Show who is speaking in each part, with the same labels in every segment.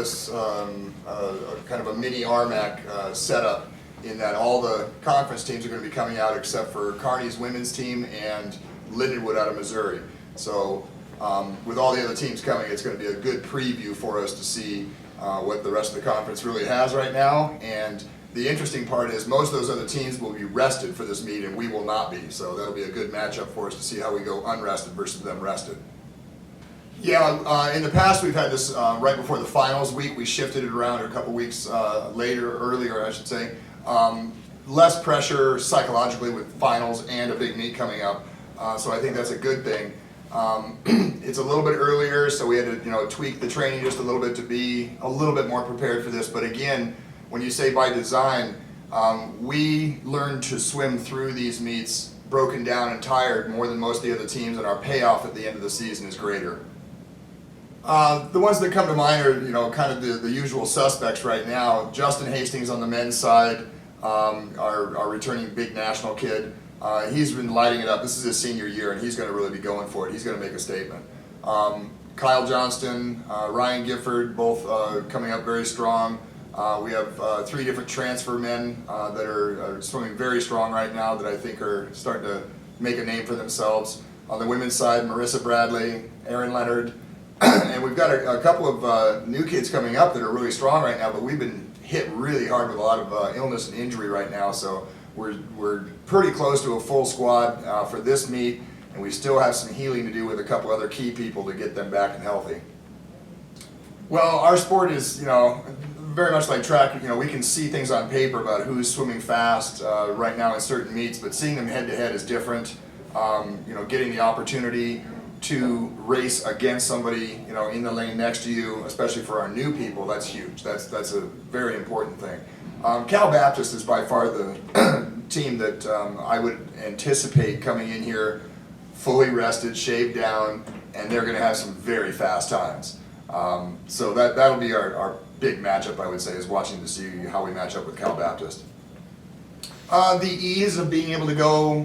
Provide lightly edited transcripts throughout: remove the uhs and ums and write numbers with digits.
Speaker 1: us kind of a mini RMAC setup in that all the conference teams are going to be coming out except for Kearney's women's team and Lindenwood out of Missouri. So with all the other teams coming, it's going to be a good preview for us to see what the rest of the conference really has right now. And the interesting part is most of those other teams will be rested for this meet and we will not be. So that'll be a good matchup for us to see how we go unrested versus them rested. Yeah, in the past we've had this right before the finals week. We shifted it around a couple weeks earlier I should say. Less pressure psychologically with finals and a big meet coming up. So I think that's a good thing. It's a little bit earlier, so we had to tweak the training just a little bit to be a little bit more prepared for this. But again, when you say by design, we learned to swim through these meets broken down and tired more than most of the other teams, and our payoff at the end of the season is greater. The ones that come to mind are kind of the usual suspects right now. Justin Hastings on the men's side, our returning big national kid. He's been lighting it up. This is his senior year, and he's going to really be going for it. He's going to make a statement. Kyle Johnston, Ryan Gifford, both coming up very strong. We have 3 different transfer men that are swimming very strong right now that I think are starting to make a name for themselves. On the women's side, Marissa Bradley, Aaron Leonard, and we've got a couple of new kids coming up that are really strong right now, but we've been hit really hard with a lot of illness and injury right now, so we're pretty close to a full squad for this meet, and we still have some healing to do with a couple other key people to get them back and healthy. Well, our sport is, very much like track. We can see things on paper about who's swimming fast right now in certain meets, but seeing them head to head is different. Getting the opportunity to race against somebody, in the lane next to you, especially for our new people, that's huge. That's a very important thing. Cal Baptist is by far the team that I would anticipate coming in here fully rested, shaved down, and they're going to have some very fast times. So that'll be our big matchup, I would say, is watching to see how we match up with Cal Baptist. The ease of being able to go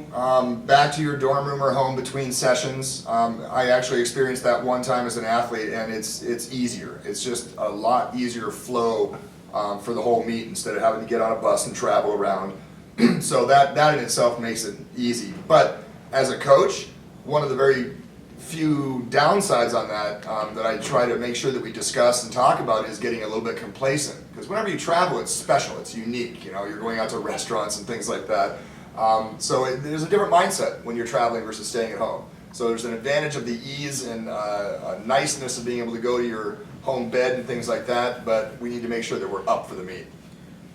Speaker 1: back to your dorm room or home between sessions. I actually experienced that one time as an athlete, and it's easier. It's just a lot easier flow for the whole meet instead of having to get on a bus and travel around. So that in itself makes it easy. But as a coach, one of the very few downsides on that that I try to make sure that we discuss and talk about is getting a little bit complacent. Because whenever you travel, it's special, it's unique. You're going out to restaurants and things like that. So there's a different mindset when you're traveling versus staying at home. So there's an advantage of the ease and a niceness of being able to go to your home bed and things like that, but we need to make sure that we're up for the meet.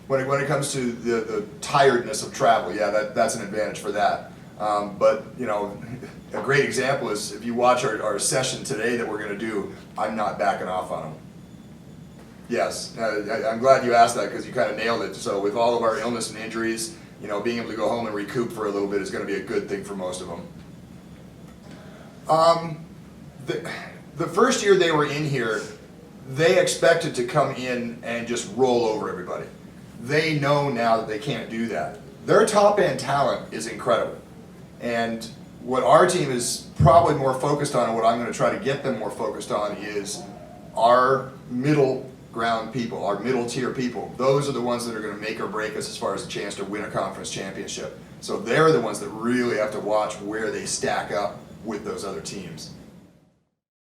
Speaker 1: When it comes to the tiredness of travel, yeah, that's an advantage for that. But a great example is if you watch our session today that we're going to do, I'm not backing off on them. Yes, I'm glad you asked that because you kind of nailed it. So with all of our illness and injuries, being able to go home and recoup for a little bit is going to be a good thing for most of them. The first year they were in here, they expected to come in and just roll over everybody. They know now that they can't do that. Their top end talent is incredible. And what our team is probably more focused on, and what I'm going to try to get them more focused on, is our middle ground people, our middle tier people. Those are the ones that are going to make or break us as far as a chance to win a conference championship. So they're the ones that really have to watch where they stack up with those other teams.